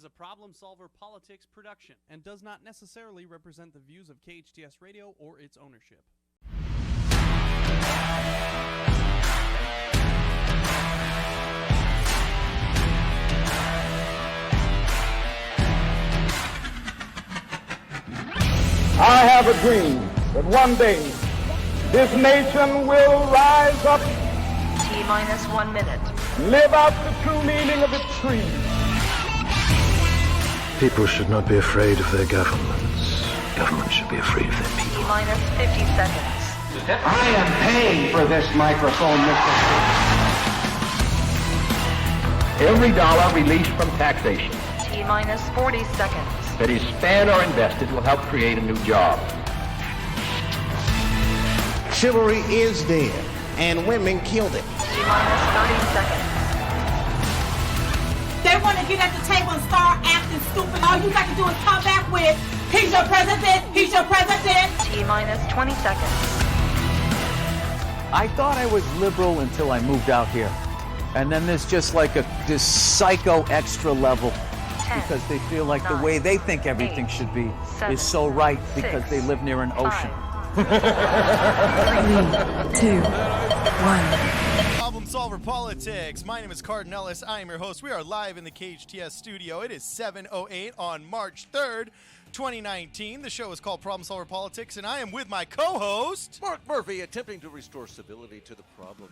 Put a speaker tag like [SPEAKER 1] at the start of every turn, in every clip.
[SPEAKER 1] is a Problem Solver Politics production and does not necessarily represent the views of KHTS Radio or its ownership.
[SPEAKER 2] I have a dream that one day this nation will rise up,
[SPEAKER 3] T-minus 1 minute,
[SPEAKER 2] live out the true meaning of its creed.
[SPEAKER 4] People should not be afraid of their governments. Governments should be afraid of their people.
[SPEAKER 3] T-minus 50 seconds.
[SPEAKER 2] I am paying for this microphone, Mr. Every dollar released from taxation
[SPEAKER 3] T-minus 40 seconds.
[SPEAKER 2] that is spent or invested will help create a new job.
[SPEAKER 5] Chivalry is dead, and women killed it.
[SPEAKER 3] T-minus 30 seconds.
[SPEAKER 6] They want to get at the table and start acting stupid. All you got to do is come back with, he's your president, he's your president.
[SPEAKER 3] T-minus 20 seconds.
[SPEAKER 7] I thought I was liberal until I moved out here. And then there's just like this psycho extra level
[SPEAKER 3] 10,
[SPEAKER 7] because they feel like
[SPEAKER 3] 9,
[SPEAKER 7] the way they think everything
[SPEAKER 3] 8,
[SPEAKER 7] should be
[SPEAKER 3] 7,
[SPEAKER 7] is so right because
[SPEAKER 3] 6,
[SPEAKER 7] they live near an ocean.
[SPEAKER 3] 5,
[SPEAKER 8] 3, 2, 1.
[SPEAKER 9] Problem Solver Politics. My name is Cardon Ellis. I am your host. We are live in the KHTS studio. It is 7:08 on March 3rd, 2019. The show is called Problem Solver Politics, and I am with my co-host,
[SPEAKER 10] Mark Murphy, attempting to restore civility to the problem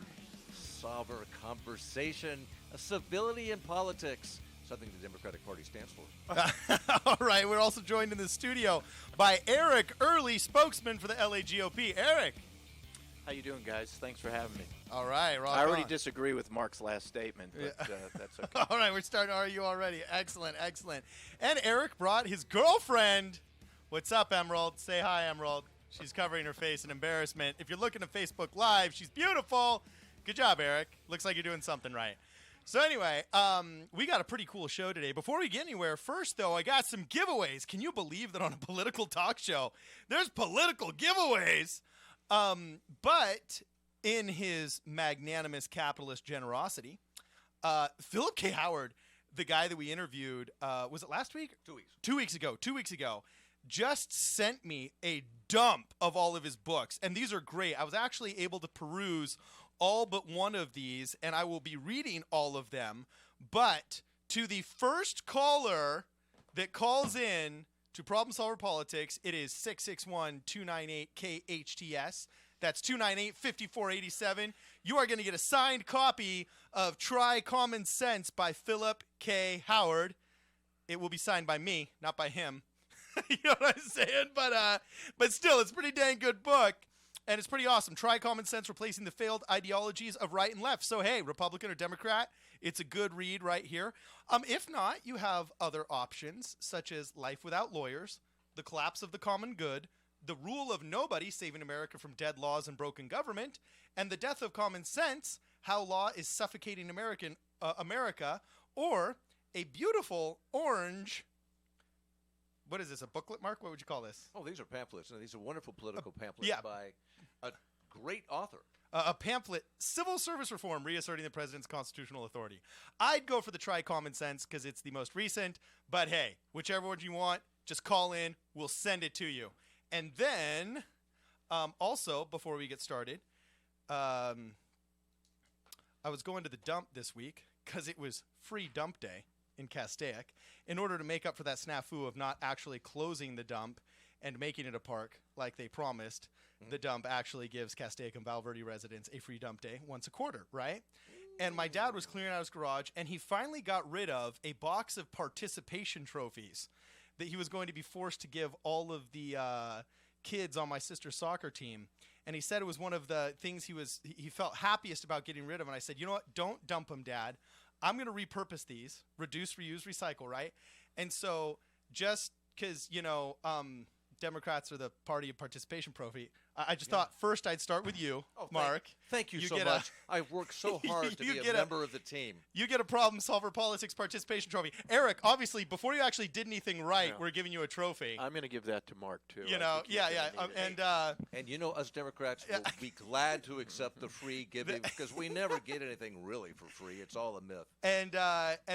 [SPEAKER 10] solver conversation. A civility in politics, something the Democratic Party stands for.
[SPEAKER 9] All right, we're also joined in the studio by Eric Early, spokesman for the LA GOP. Eric.
[SPEAKER 11] How you doing, guys? Thanks for having me.
[SPEAKER 9] All right, rock
[SPEAKER 11] I already
[SPEAKER 9] on.
[SPEAKER 11] disagree with Mark's last statement, but that's okay.
[SPEAKER 9] All right, we're starting to argue already. Excellent, excellent. And Eric brought his girlfriend. What's up, Emerald? Say hi, Emerald. She's covering her face in embarrassment. If you're looking at Facebook Live, she's beautiful. Good job, Eric. Looks like you're doing something right. So anyway, we got a pretty cool show today. Before we get anywhere, first, though, I got some giveaways. Can you believe that on a political talk show, there's political giveaways? But in his magnanimous capitalist generosity, Philip K. Howard, the guy that we interviewed, was it last week?
[SPEAKER 10] 2 weeks.
[SPEAKER 9] 2 weeks ago, just sent me a dump of all of his books. And these are great. I was actually able to peruse all but one of these, and I will be reading all of them. But to the first caller that calls in to Problem Solver Politics, it is 661-298-KHTS. That's 298-5487. You are going to get a signed copy of Try Common Sense by Philip K. Howard. It will be signed by me, not by him. You know what I'm saying? But still, it's a pretty dang good book. And it's pretty awesome. Try Common Sense, Replacing the Failed Ideologies of Right and Left. So, hey, Republican or Democrat, it's a good read right here. If not, you have other options, such as Life Without Lawyers, The Collapse of the Common Good, The Rule of Nobody, Saving America from Dead Laws and Broken Government, and The Death of Common Sense, How Law is Suffocating America, or a beautiful orange... What is this, a booklet, Mark? What would you call this?
[SPEAKER 10] Oh, these are pamphlets. No, these are wonderful political pamphlets by a great author.
[SPEAKER 9] A pamphlet, Civil Service Reform, Reasserting the President's Constitutional Authority. I'd go for the Try Common Sense because it's the most recent. But hey, whichever one you want, just call in. We'll send it to you. And then, also, before we get started, I was going to the dump this week because it was free dump day in Castaic, in order to make up for that snafu of not actually closing the dump and making it a park like they promised. The dump actually gives Castaic and Val Verde residents a free dump day once a quarter, right? And my dad was clearing out his garage, and he finally got rid of a box of participation trophies that he was going to be forced to give all of the kids on my sister's soccer team. And he said it was one of the things he felt happiest about getting rid of. And I said, you know what? Don't dump them, Dad. I'm going to repurpose these, reduce, reuse, recycle, right? And so just because, Democrats are the party of participation trophy, I just thought first I'd start with you, Mark.
[SPEAKER 10] Thank you so much. I've worked so hard to be a member of the team.
[SPEAKER 9] You get a Problem Solver Politics participation trophy. Eric, obviously, before you actually did anything right, we're giving you a trophy.
[SPEAKER 11] I'm going to give that to Mark, too.
[SPEAKER 10] And us Democrats will be glad to accept the free giving because we never get anything really for free. It's all a myth.
[SPEAKER 9] And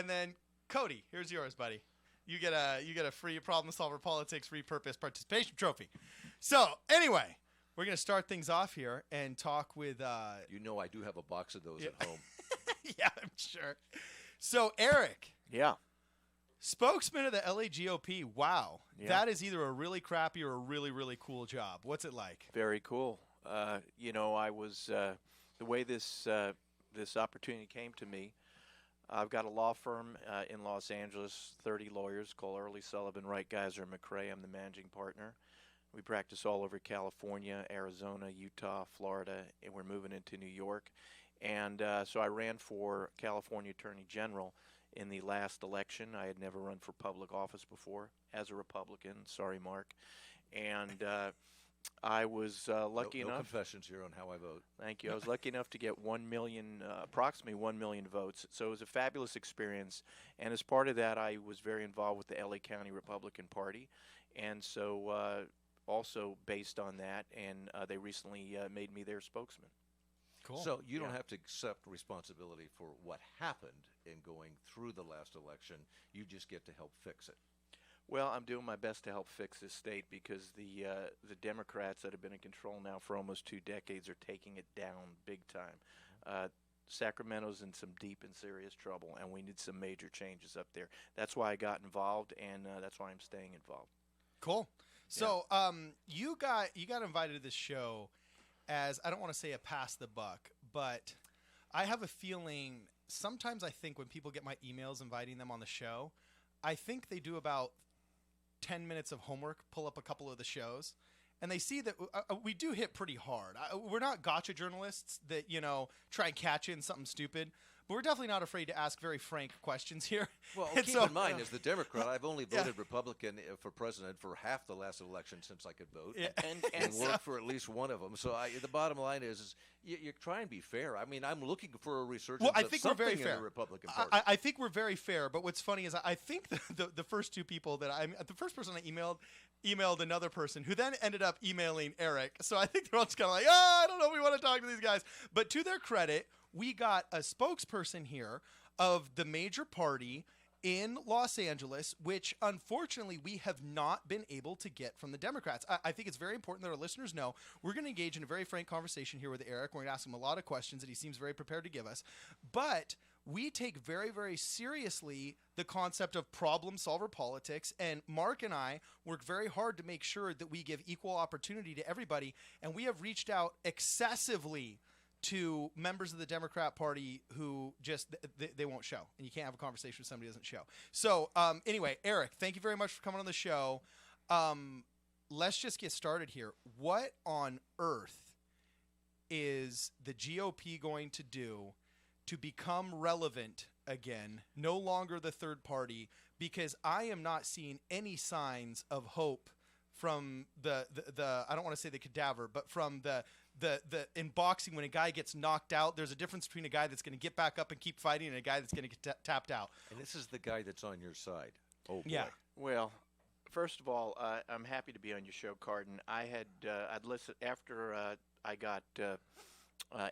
[SPEAKER 9] then, Cody, here's yours, buddy. You get a free Problem Solver Politics repurposed participation trophy. So anyway, we're gonna start things off here and talk with.
[SPEAKER 10] You know, I do have a box of those at home.
[SPEAKER 9] Yeah, I'm sure. So Eric.
[SPEAKER 11] Yeah.
[SPEAKER 9] Spokesman of the LA GOP. Wow.
[SPEAKER 11] Yeah.
[SPEAKER 9] That is either a really crappy or a really, really cool job. What's it like?
[SPEAKER 11] Very cool. You know, I was the way this opportunity came to me. I've got a law firm in Los Angeles, 30 lawyers, called Early Sullivan, Wright, Geiser, McRae. I'm the managing partner. We practice all over California, Arizona, Utah, Florida, and we're moving into New York. And so I ran for California Attorney General in the last election. I had never run for public office before as a Republican. Sorry, Mark. And I was lucky enough.
[SPEAKER 10] No confessions here on how I vote.
[SPEAKER 11] Thank you. I was lucky enough to get 1 million, approximately 1 million votes. So it was a fabulous experience. And as part of that, I was very involved with the LA County Republican Party. And so also based on that, and they recently made me their spokesman.
[SPEAKER 9] Cool.
[SPEAKER 10] So you don't have to accept responsibility for what happened in going through the last election. You just get to help fix it.
[SPEAKER 11] Well, I'm doing my best to help fix this state because the Democrats that have been in control now for almost 2 decades are taking it down big time. Sacramento's in some deep and serious trouble, and we need some major changes up there. That's why I got involved, and that's why I'm staying involved.
[SPEAKER 9] Cool. So you got invited to this show as, I don't want to say a pass the buck, but I have a feeling sometimes I think when people get my emails inviting them on the show, I think they do about 10 minutes of homework, pull up a couple of the shows, and they see that we do hit pretty hard. We're not gotcha journalists that, try and catch you in something stupid. But we're definitely not afraid to ask very frank questions here.
[SPEAKER 10] Well,
[SPEAKER 9] And
[SPEAKER 10] keep
[SPEAKER 9] so-
[SPEAKER 10] in mind, as the Democrat, I've only voted Republican for president for half the last election since I could vote, and worked for at least one of them. So the bottom line is you try and be fair. I mean, I'm looking for a resurgence
[SPEAKER 9] I
[SPEAKER 10] of
[SPEAKER 9] think we're
[SPEAKER 10] something
[SPEAKER 9] very
[SPEAKER 10] in
[SPEAKER 9] fair.
[SPEAKER 10] the Republican Party.
[SPEAKER 9] I think we're very fair. But what's funny is I think the first two people the first person I emailed another person who then ended up emailing Eric. So I think they're all just kind of like, I don't know if we want to talk to these guys. But to their credit, we got a spokesperson here of the major party in Los Angeles, which unfortunately we have not been able to get from the Democrats. I think it's very important that our listeners know we're going to engage in a very frank conversation here with Eric. We're going to ask him a lot of questions that he seems very prepared to give us. But we take very, very seriously the concept of problem solver politics, and Mark and I work very hard to make sure that we give equal opportunity to everybody, and we have reached out excessively to members of the Democrat Party who just they won't show, and you can't have a conversation with somebody who doesn't show. So anyway, Eric, thank you very much for coming on the show. Let's just get started here. What on earth is the GOP going to do to become relevant again, no longer the third party? Because I am not seeing any signs of hope from the I don't want to say the cadaver, but from the in boxing, when a guy gets knocked out, there's a difference between a guy that's going to get back up and keep fighting and a guy that's going to get tapped out.
[SPEAKER 10] And this is the guy that's on your side. Oh, boy.
[SPEAKER 9] Yeah.
[SPEAKER 11] Well, first of all, I'm happy to be on your show, Cardon. I'd listen after I got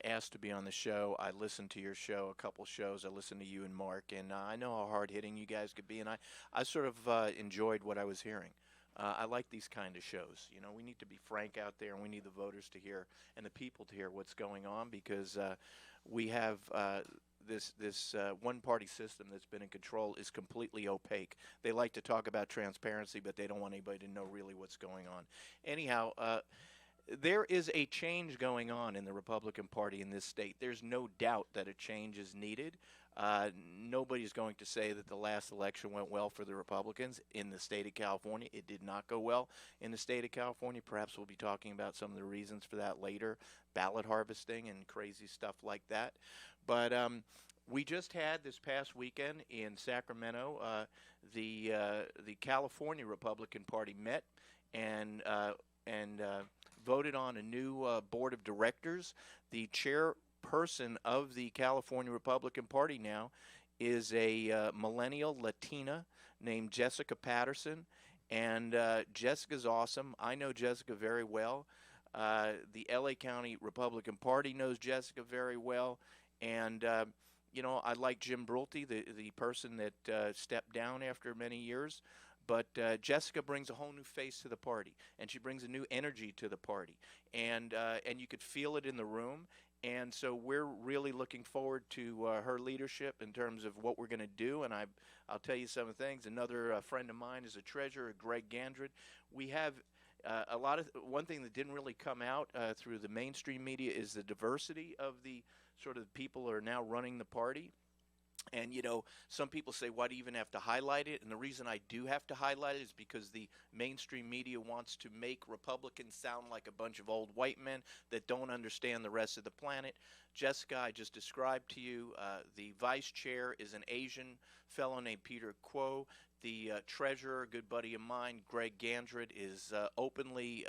[SPEAKER 11] asked to be on the show. I listened to your show, a couple shows. I listened to you and Mark, and I know how hard-hitting you guys could be, and I sort of enjoyed what I was hearing. I like these kind of shows. We need to be frank out there, and we need the voters to hear and the people to hear what's going on, because we have this one-party system that's been in control is completely opaque. They like to talk about transparency, but they don't want anybody to know really what's going on. Anyhow, there is a change going on in the Republican Party in this state. There's no doubt that a change is needed. Nobody's going to say that the last election went well for the Republicans in the state of California. It did not go well in the state of California. Perhaps we'll be talking about some of the reasons for that later, ballot harvesting and crazy stuff like that. But we just had this past weekend in Sacramento, the California Republican Party met and voted on a new board of directors. The chairperson of the California Republican Party now is a millennial Latina named Jessica Patterson, and Jessica's awesome. I know Jessica very well. The LA County Republican Party knows Jessica very well, and I like Jim Brulte, the person that stepped down after many years. But Jessica brings a whole new face to the party, and she brings a new energy to the party, and you could feel it in the room. And so we're really looking forward to her leadership in terms of what we're going to do. And I'll tell you some things. Another friend of mine is a treasurer, Greg Gandred. We have one thing that didn't really come out through the mainstream media is the diversity of the sort of people who are now running the party. And, some people say, why do you even have to highlight it? And the reason I do have to highlight it is because the mainstream media wants to make Republicans sound like a bunch of old white men that don't understand the rest of the planet. Jessica, I just described to you, the vice chair is an Asian fellow named Peter Kuo. The treasurer, a good buddy of mine, Greg Gandred, is openly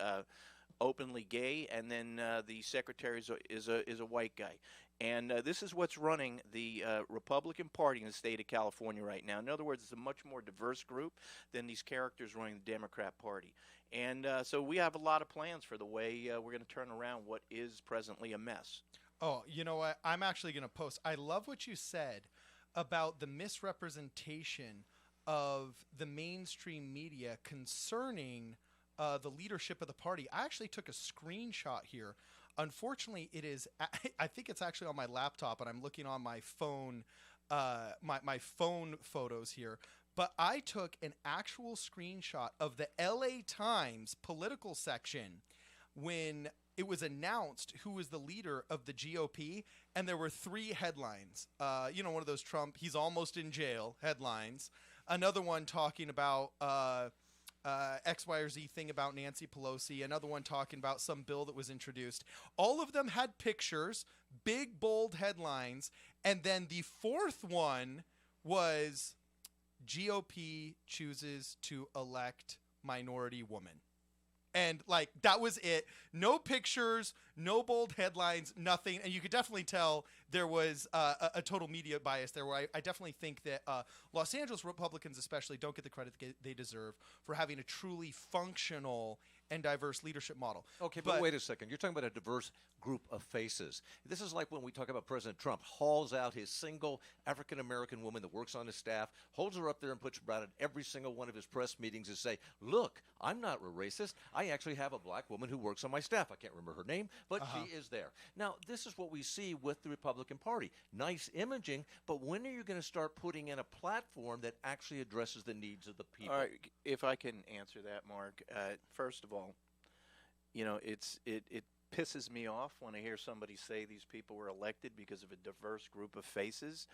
[SPEAKER 11] gay. And then the secretary is a white guy. And this is what's running the Republican Party in the state of California right now. In other words, it's a much more diverse group than these characters running the Democrat Party. And so we have a lot of plans for the way we're going to turn around what is presently a mess.
[SPEAKER 9] Oh, you know what? I'm actually going to post. I love what you said about the misrepresentation of the mainstream media concerning the leadership of the party. I actually took a screenshot here. Unfortunately, it is. I think it's actually on my laptop, and I'm looking on my phone, my phone photos here. But I took an actual screenshot of the LA Times political section when it was announced who was the leader of the GOP, and there were 3 headlines. One of those Trump, he's almost in jail headlines. Another one talking about X, Y, or Z thing about Nancy Pelosi. Another one talking about some bill that was introduced. All of them had pictures, big, bold headlines. And then the 4th one was GOP chooses to elect minority woman. And, that was it. No pictures, no bold headlines, nothing. And you could definitely tell there was a total media bias there, where I definitely think that Los Angeles Republicans especially don't get the credit they deserve for having a truly functional and diverse leadership model.
[SPEAKER 10] Okay, but wait a second. You're talking about a diverse group of faces. This is like when we talk about President Trump hauls out his single African-American woman that works on his staff, holds her up there and puts her around at every single one of his press meetings and say, look, I'm not a racist. I actually have a black woman who works on my staff. I can't remember her name, but she is there. Now, this is what we see with the Republican Party. Nice imaging, but when are you going to start putting in a platform that actually addresses the needs of the people?
[SPEAKER 11] All right, if I can answer that, Mark. First of all, it pisses me off when I hear somebody say these people were elected because of a diverse group of faces.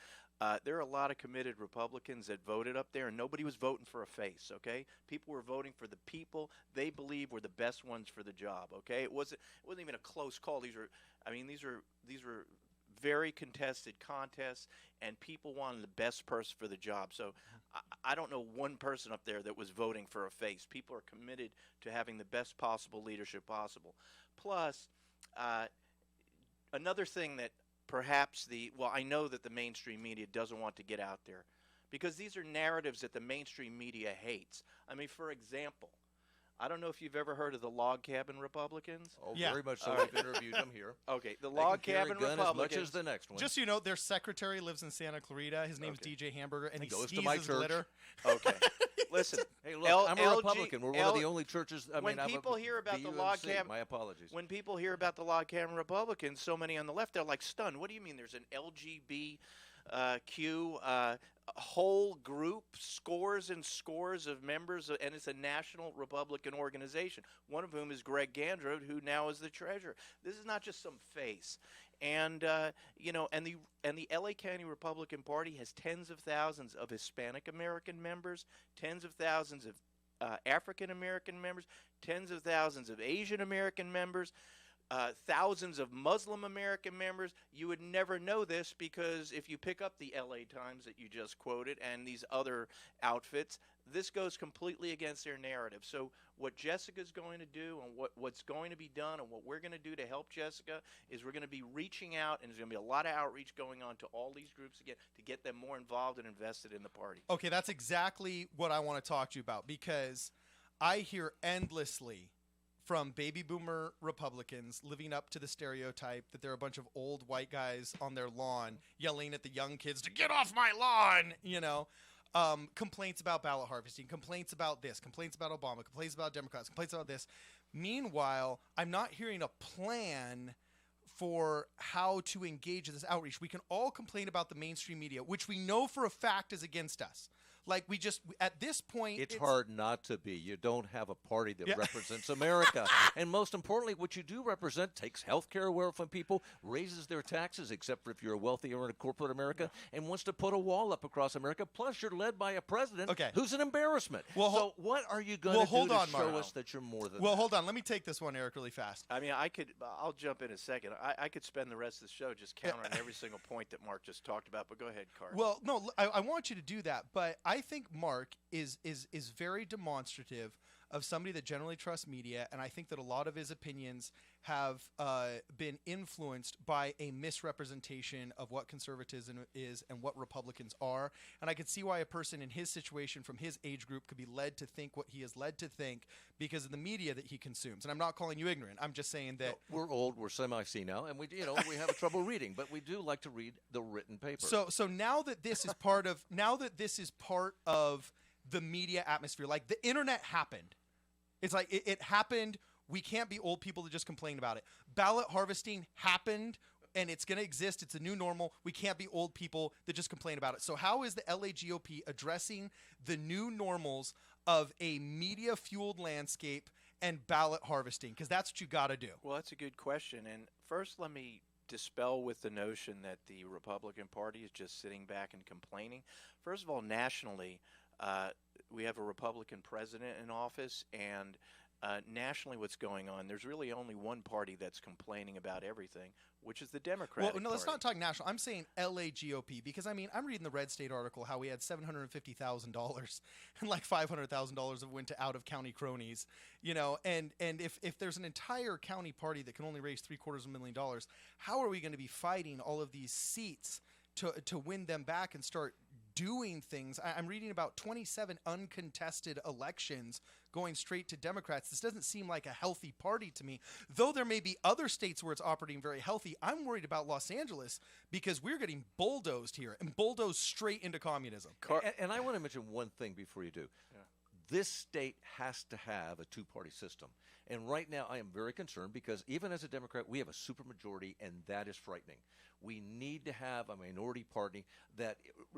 [SPEAKER 11] There are a lot of committed Republicans that voted up there, and nobody was voting for a face, okay? People were voting for the people they believe were the best ones for the job, okay? It wasn't even a close call. These were very contested contests, and people wanted the best person for the job. So I don't know one person up there that was voting for a face. People are committed to having the best possible leadership possible. Plus, another thing that perhaps I know that the mainstream media doesn't want to get out there, because these are narratives that the mainstream media hates. I mean, for example, I don't know if you've ever heard of the log cabin Republicans.
[SPEAKER 10] Oh, yeah. Very much so. I've interviewed them here.
[SPEAKER 11] Okay, the log cabin Republicans.
[SPEAKER 10] As much as the next one.
[SPEAKER 9] Just so you know, their secretary lives in Santa Clarita. His name's DJ Hamburger, and he
[SPEAKER 10] goes
[SPEAKER 9] skis
[SPEAKER 10] to my
[SPEAKER 9] his
[SPEAKER 10] church.
[SPEAKER 9] glitter.
[SPEAKER 11] Okay, listen.
[SPEAKER 10] Hey, look, I'm a Republican. We're one of the only churches.
[SPEAKER 11] When people hear about the log cabin,
[SPEAKER 10] my apologies.
[SPEAKER 11] When people hear about the log cabin Republicans, so many on the left, they're like stunned. What do you mean? There's an LGBTQ whole group, scores and scores of members, and it's a national Republican organization, one of whom is Greg Gandred, who now is the treasurer. This is not just some face. And and the LA County Republican Party has tens of thousands of Hispanic American members, tens of thousands of African American members, tens of thousands of Asian American members, thousands of Muslim American members. You would never know this, because if you pick up the LA Times that you just quoted and these other outfits, this goes completely against their narrative. So what Jessica's going to do, and what's going to be done, and what we're going to do to help Jessica, is we're going to be reaching out, and there's going to be a lot of outreach going on to all these groups again to get them more involved and invested in the party.
[SPEAKER 9] Okay, that's exactly what I want to talk to you about, because I hear endlessly from baby boomer Republicans living up to the stereotype that they're a bunch of old white guys on their lawn yelling at the young kids to get off my lawn, complaints about ballot harvesting, complaints about this, complaints about Obama, complaints about Democrats, complaints about this. Meanwhile, I'm not hearing a plan for how to engage in this outreach. We can all complain about the mainstream media, which we know for a fact is against us. Like at this point,
[SPEAKER 10] it's hard not to be. You don't have a party that represents America. And most importantly, what you do represent takes health care away from people, raises their taxes, except for if you're a wealthy or in a corporate America, and wants to put a wall up across America. Plus, you're led by a president who's an embarrassment. So what are you going to do to show us that you're more than that?
[SPEAKER 9] Hold on. Let me take this one, Eric, really fast.
[SPEAKER 11] I mean, I'll jump in a second. I could spend the rest of the show just countering every single point that Mark just talked about, but go ahead, Cardon.
[SPEAKER 9] Well, no, I want you to do that, but I think Mark is very demonstrative of somebody that generally trusts media, and I think that a lot of his opinions have been influenced by a misrepresentation of what conservatism is and what Republicans are. And I could see why a person in his situation from his age group could be led to think what he is led to think because of the media that he consumes. And I'm not calling you ignorant. I'm just saying that
[SPEAKER 10] we're old, we're semi-senile, and we have trouble reading, but we do like to read the written paper.
[SPEAKER 9] So now that this is part of the media atmosphere, like the internet happened. It's like it happened. We can't be old people that just complain about it. Ballot harvesting happened, and it's going to exist. It's a new normal. We can't be old people that just complain about it. So how is the LA GOP addressing the new normals of a media-fueled landscape and ballot harvesting? Because that's what you got to do.
[SPEAKER 11] Well, that's a good question. And first, let me dispel with the notion that the Republican Party is just sitting back and complaining. First of all, nationally, we have a Republican president in office, and nationally what's going on, there's really only one party that's complaining about everything, which is the Democratic
[SPEAKER 9] Party. Well, no, let's not talk national. I'm saying LA GOP because, I mean, I'm reading the Red State article how we had $750,000 and like $500,000 went to out-of-county cronies, and if there's an entire county party that can only raise $750,000, how are we going to be fighting all of these seats to win them back and start doing things? I'm reading about 27 uncontested elections going straight to Democrats. This doesn't seem like a healthy party to me. Though there may be other states where it's operating very healthy, I'm worried about Los Angeles because we're getting bulldozed here and bulldozed straight into communism.
[SPEAKER 10] And I want to mention one thing before you do. Yeah. This state has to have a two-party system. And right now I am very concerned because even as a Democrat, we have a supermajority, and that is frightening. We need to have a minority party that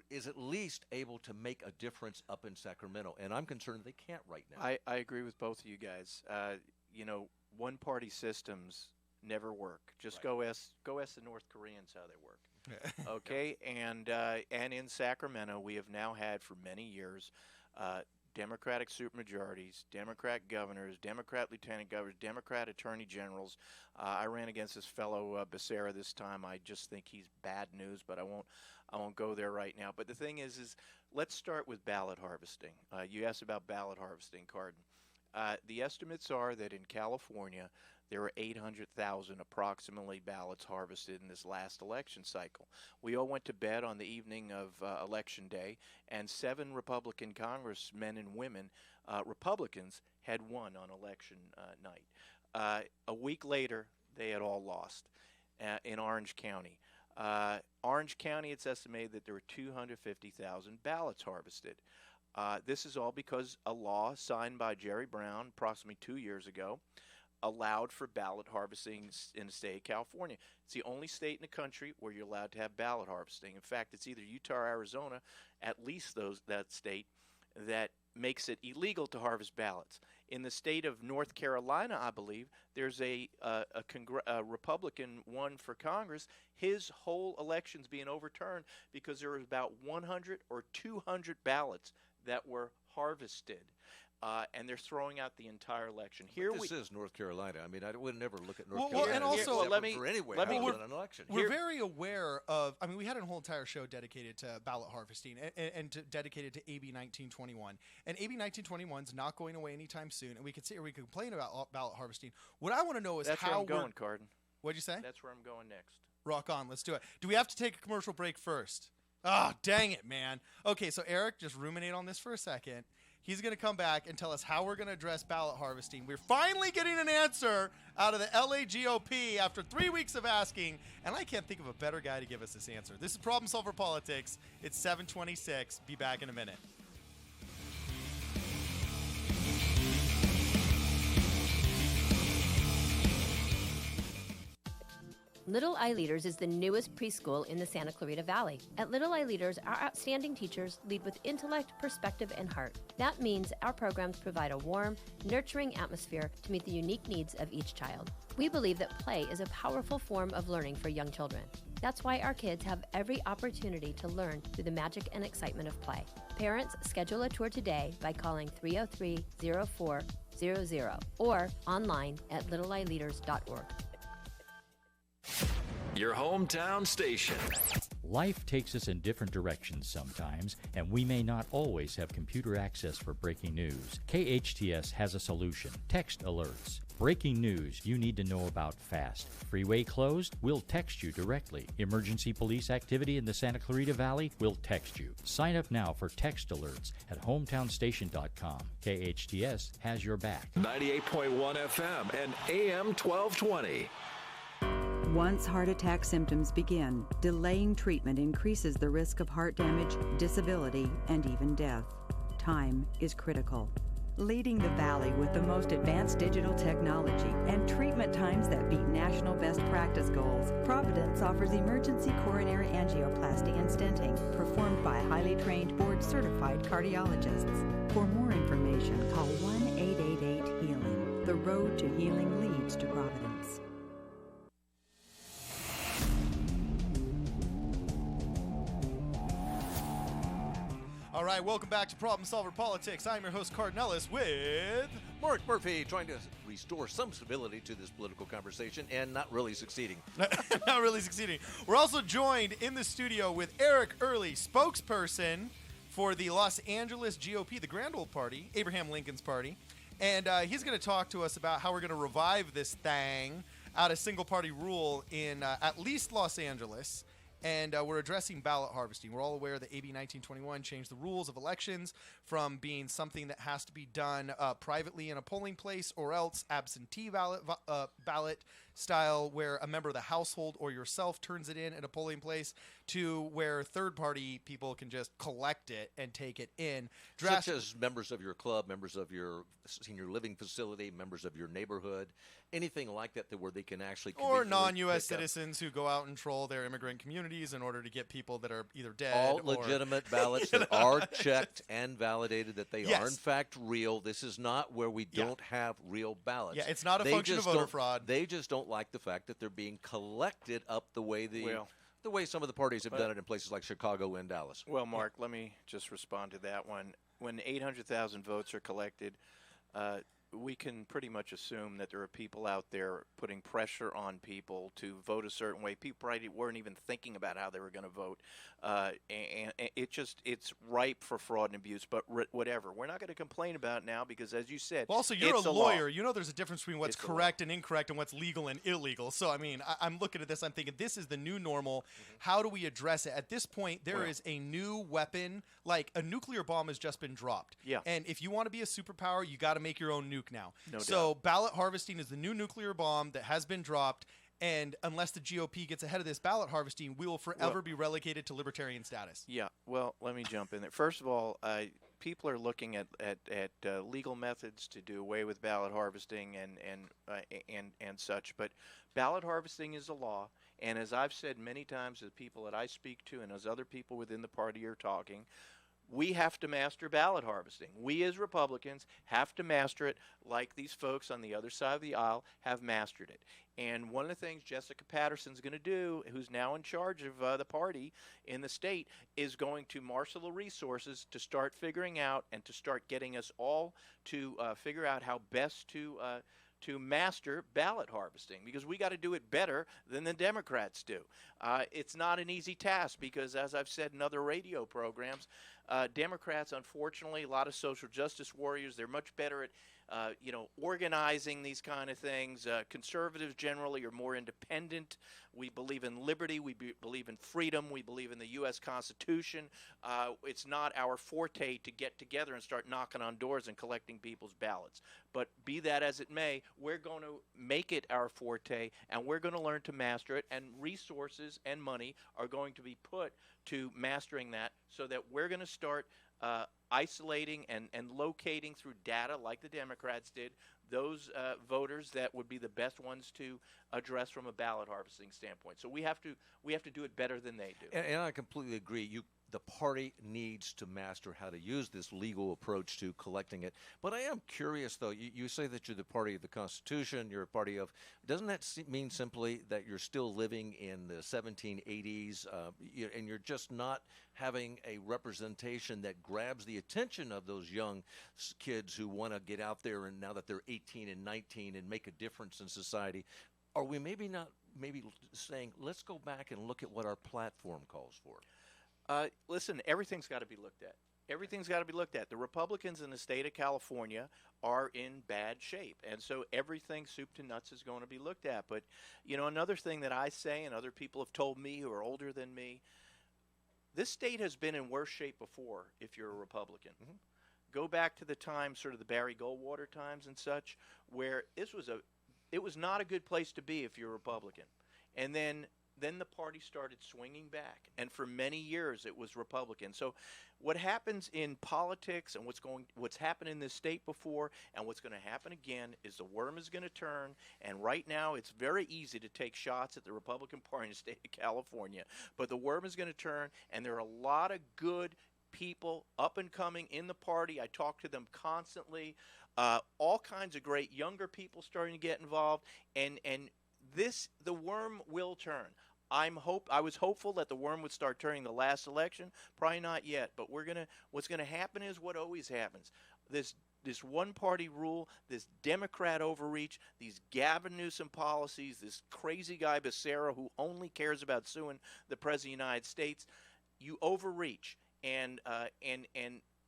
[SPEAKER 10] is at least able to make a difference up in Sacramento. And I'm concerned they can't right now.
[SPEAKER 11] I agree with both of you guys. One-party systems never work. Just go ask the North Koreans how they work. Okay? And in Sacramento, we have now had for many years Democratic supermajorities, Democrat governors, Democrat lieutenant governors, Democrat attorney generals. I ran against this fellow Becerra this time. I just think he's bad news, but I won't go there right now. But the thing is let's start with ballot harvesting. You asked about ballot harvesting, Cardon. The estimates are that in California there were 800,000 approximately ballots harvested in this last election cycle. We all went to bed on the evening of Election Day, and 7 Republican congressmen and women, Republicans, had won on election night. A week later, they had all lost in Orange County. Orange County, it's estimated that there were 250,000 ballots harvested. This is all because a law signed by Jerry Brown approximately 2 years ago allowed for ballot harvesting in the state of California. It's the only state in the country where you're allowed to have ballot harvesting. In fact, it's either Utah or Arizona, at least that state, that makes it illegal to harvest ballots. In the state of North Carolina, I believe, there's a Republican won for Congress. His whole election's being overturned because there was about 100 or 200 ballots that were harvested. And they're throwing out the entire election.
[SPEAKER 10] This is North Carolina. I mean, I would never look at North Carolina
[SPEAKER 9] and also,
[SPEAKER 10] for anywhere an election.
[SPEAKER 9] We're very aware of. I mean, we had a whole entire show dedicated to ballot harvesting and dedicated to AB 1921. And AB 1921 is not going away anytime soon. And we could complain about ballot harvesting. What I want to know is
[SPEAKER 11] that's
[SPEAKER 9] how
[SPEAKER 11] where I'm going, Cardon.
[SPEAKER 9] What'd you say?
[SPEAKER 11] That's where I'm going next.
[SPEAKER 9] Rock on. Let's do it. Do we have to take a commercial break first? Oh, dang it, man. Okay, so Eric, just ruminate on this for a second. He's going to come back and tell us how we're going to address ballot harvesting. We're finally getting an answer out of the LA GOP after 3 weeks of asking, and I can't think of a better guy to give us this answer. This is Problem Solver Politics. It's 7:26. Be back in a minute.
[SPEAKER 8] Little Eye Leaders is the newest preschool in the Santa Clarita Valley. At Little Eye Leaders, our outstanding teachers lead with intellect, perspective, and heart. That means our programs provide a warm, nurturing atmosphere to meet the unique needs of each child. We believe that play is a powerful form of learning for young children. That's why our kids have every opportunity to learn through the magic and excitement of play. Parents, schedule a tour today by calling 303-0400 or online at littleeyeleaders.org.
[SPEAKER 12] Your hometown station.
[SPEAKER 13] Life takes us in different directions sometimes, and we may not always have computer access for breaking news. KHTS has a solution. Text alerts. Breaking news you need to know about fast. Freeway closed? We'll text you directly. Emergency police activity in the Santa Clarita Valley? We'll text you. Sign up now for text alerts at hometownstation.com. KHTS has your back.
[SPEAKER 12] 98.1 FM and AM 1220.
[SPEAKER 14] Once heart attack symptoms begin, delaying treatment increases the risk of heart damage, disability, and even death. Time is critical. Leading the Valley with the most advanced digital technology and treatment times that beat national best practice goals, Providence offers emergency coronary angioplasty and stenting performed by highly trained board-certified cardiologists. For more information, call 1-888-HEALING. The road to healing leads to Providence.
[SPEAKER 9] All right, welcome back to Problem Solver Politics. I'm your host, Cardon Ellis, with
[SPEAKER 10] Mark Murphy, trying to restore some stability to this political conversation and not really succeeding.
[SPEAKER 9] Not really succeeding. We're also joined in the studio with Eric Early, spokesperson for the Los Angeles GOP, the Grand Old Party, Abraham Lincoln's party. And he's going to talk to us about how we're going to revive this thing out of single-party rule in at least Los Angeles. And we're addressing ballot harvesting. We're all aware that AB 1921 changed the rules of elections from being something that has to be done privately in a polling place or else absentee ballot style where a member of the household or yourself turns it in at a polling place to where third-party people can just collect it and take it in.
[SPEAKER 10] Such as members of your club, members of your senior living facility, members of your neighborhood, anything like that where they can actually
[SPEAKER 9] or non-U.S. citizens who go out and troll their immigrant communities in order to get people that are either dead
[SPEAKER 10] all
[SPEAKER 9] or
[SPEAKER 10] legitimate ballots that are checked and validated that they are in fact real. This is not where we don't have real ballots.
[SPEAKER 9] Yeah, it's not a function of voter fraud.
[SPEAKER 10] They just don't like the fact that they're being collected up the way the way some of the parties have done it in places like Chicago and Dallas.
[SPEAKER 11] Well, Mark, let me just respond to that one. When 800,000 votes are collected, we can pretty much assume that there are people out there putting pressure on people to vote a certain way. People probably weren't even thinking about how they were going to vote. And it's ripe for fraud and abuse, but whatever. We're not going to complain about it now because, as you said,
[SPEAKER 9] well, also, you're a lawyer.
[SPEAKER 11] Law.
[SPEAKER 9] You know there's a difference between what's correct and incorrect and what's legal and illegal. So, I mean, I'm looking at this. I'm thinking this is the new normal. Mm-hmm. How do we address it? At this point, there is a new weapon. Like a nuclear bomb has just been dropped.
[SPEAKER 11] Yeah.
[SPEAKER 9] And if you want to be a superpower, you got to make your own nuke now.
[SPEAKER 11] No doubt.
[SPEAKER 9] So ballot harvesting is the new nuclear bomb that has been dropped. And unless the GOP gets ahead of this ballot harvesting, we will forever be relegated to libertarian status.
[SPEAKER 11] Yeah. Well, let me jump in there. First of all, people are looking at legal methods to do away with ballot harvesting and such. But ballot harvesting is a law. And as I've said many times to the people that I speak to and as other people within the party are talking, we have to master ballot harvesting. We as Republicans have to master it like these folks on the other side of the aisle have mastered it. And one of the things Jessica Patterson's going to do, who's now in charge of the party in the state, is going to marshal the resources to start figuring out and to start getting us all to figure out how best to master ballot harvesting, because we got to do it better than the Democrats do. It's not an easy task because, as I've said in other radio programs, Democrats, unfortunately, a lot of social justice warriors, they're much better organizing these kind of things. Conservatives generally are more independent. We believe in liberty. We believe in freedom. We believe in the U.S. Constitution. It's not our forte to get together and start knocking on doors and collecting people's ballots. But be that as it may, we're going to make it our forte, and we're going to learn to master it, and resources and money are going to be put to mastering that, so that we're going to start isolating and locating through data, like the Democrats did, those voters that would be the best ones to address from a ballot harvesting standpoint. So we have to do it better than they do.
[SPEAKER 10] And I completely agree. The party needs to master how to use this legal approach to collecting it. But I am curious, though. You say that you're the party of the Constitution. You're a party of. Doesn't that mean simply that you're still living in the 1780s, and you're just not having a representation that grabs the attention of those young kids who want to get out there, and now that they're 18 and 19 and make a difference in society? Are we maybe saying, let's go back and look at what our platform calls for?
[SPEAKER 11] Listen, everything's got to be looked at. Everything's got to be looked at. The Republicans in the state of California are in bad shape, and so everything soup to nuts is going to be looked at. But, another thing that I say, and other people have told me who are older than me, this state has been in worse shape before if you're a Republican. Mm-hmm. Go back to the time, sort of the Barry Goldwater times and such, where it was not a good place to be if you're a Republican. And then the party started swinging back, and for many years it was Republican. So what happens in politics and what's happened in this state before and what's going to happen again is the worm is going to turn, and right now it's very easy to take shots at the Republican Party in the state of California, but the worm is going to turn, and there are a lot of good people up and coming in the party. I talk to them constantly. All kinds of great younger people starting to get involved, and the worm will turn. I was hopeful that the worm would start turning the last election. Probably not yet, but what's gonna happen is what always happens. This one-party rule, this Democrat overreach, these Gavin Newsom policies, this crazy guy Becerra who only cares about suing the President of the United States. You overreach, and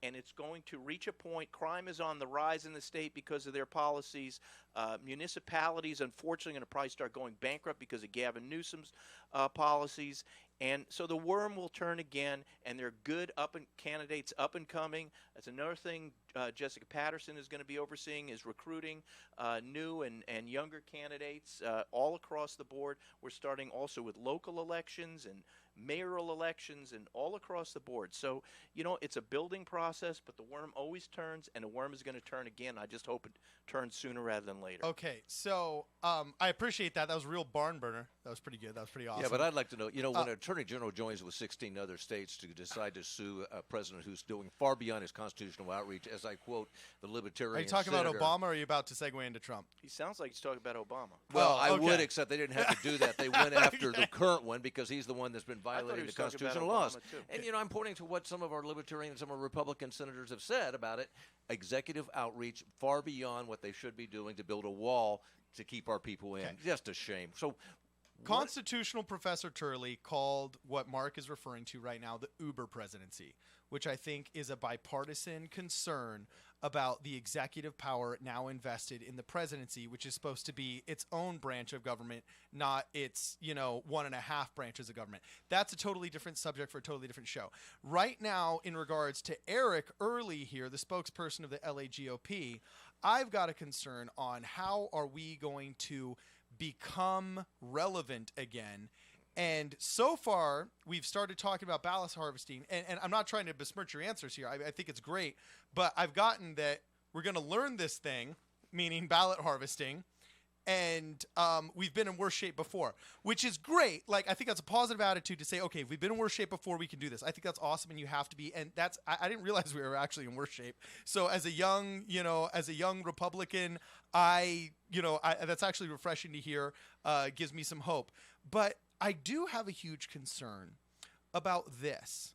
[SPEAKER 11] it's going to reach a point. Crime is on the rise in the state because of their policies. Municipalities, unfortunately, are going to probably start going bankrupt because of Gavin Newsom's policies. And so the worm will turn again, and there are good candidates up and coming. That's another thing Jessica Patterson is going to be overseeing, is recruiting new and younger candidates all across the board. We're starting also with local elections and mayoral elections and all across the board. So, it's a building process, but the worm always turns, and the worm is going to turn again. I just hope it turns sooner rather than later.
[SPEAKER 9] Okay, so I appreciate that. That was a real barn burner. That was pretty good. That was pretty awesome.
[SPEAKER 10] Yeah, but I'd like to know, when an attorney general joins with 16 other states to decide to sue a president who's doing far beyond his constitutional outreach, as I quote the libertarian
[SPEAKER 9] Are you talking
[SPEAKER 10] senator,
[SPEAKER 9] about Obama, or are you about to segue into Trump?
[SPEAKER 11] He sounds like he's talking about Obama.
[SPEAKER 10] Well, I would, except they didn't have to do that. They went after the current one because he's the one that's been violating the constitutional laws. And, I'm pointing to what some of our libertarians, some of our Republican senators have said about it. Executive outreach far beyond what they should be doing to build a wall to keep our people in. Just a shame. So,
[SPEAKER 9] Constitutional Professor Turley called what Mark is referring to right now the Uber presidency, which I think is a bipartisan concern about the executive power now invested in the presidency, which is supposed to be its own branch of government, not its, 1.5 branches of government. That's a totally different subject for a totally different show. Right now, in regards to Eric Early here, the spokesperson of the LA GOP, I've got a concern on how are we going to become relevant again. And so far, we've started talking about ballot harvesting, and I'm not trying to besmirch your answers here. I think it's great, but I've gotten that we're going to learn this thing, meaning ballot harvesting, and we've been in worse shape before, which is great. Like, I think that's a positive attitude to say, okay, if we've been in worse shape before, we can do this. I think that's awesome, and you have to be. And that's I didn't realize we were actually in worse shape. So as a young Republican, that's actually refreshing to hear. Gives me some hope, but I do have a huge concern about this.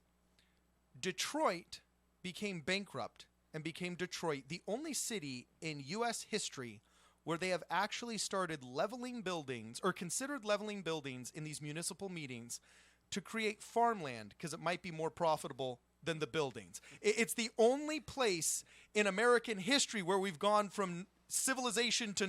[SPEAKER 9] Detroit became bankrupt and became Detroit, the only city in U.S. history where they have actually started leveling buildings or considered leveling buildings in these municipal meetings to create farmland because it might be more profitable than the buildings. It's the only place in American history where we've gone from civilization to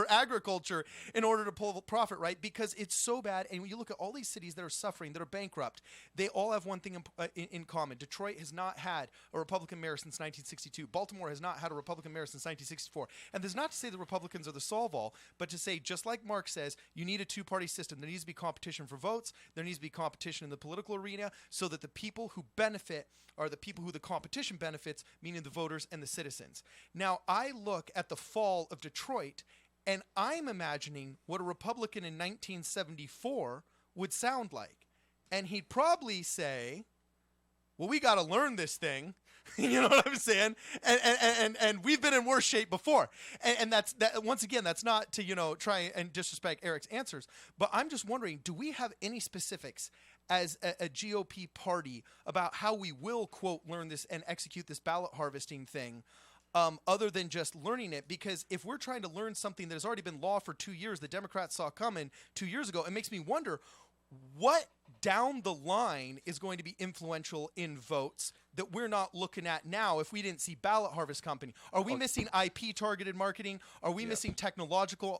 [SPEAKER 9] agriculture in order to pull profit, right? Because it's so bad. And when you look at all these cities that are suffering, that are bankrupt, they all have one thing in common. Detroit has not had a Republican mayor since 1962. Baltimore has not had a Republican mayor since 1964. And there's not to say the Republicans are the solve-all, but to say, just like Mark says, you need a two-party system. There needs to be competition for votes. There needs to be competition in the political arena so that the people who benefit are the people who the competition benefits, meaning the voters and the citizens. Now, I look at the fall of Detroit, and I'm imagining what a Republican in 1974 would sound like. And he'd probably say, well, we got to learn this thing. You know what I'm saying? And we've been in worse shape before. And that's once again, that's not to, try and disrespect Eric's answers. But I'm just wondering, do we have any specifics as a GOP party about how we will, quote, learn this and execute this ballot harvesting thing, other than just learning it? Because if we're trying to learn something that has already been law for 2 years, the Democrats saw coming 2 years ago, it makes me wonder what down the line is going to be influential in votes that we're not looking at now if we didn't see ballot harvest company. Are we missing IP targeted marketing? Are we missing technological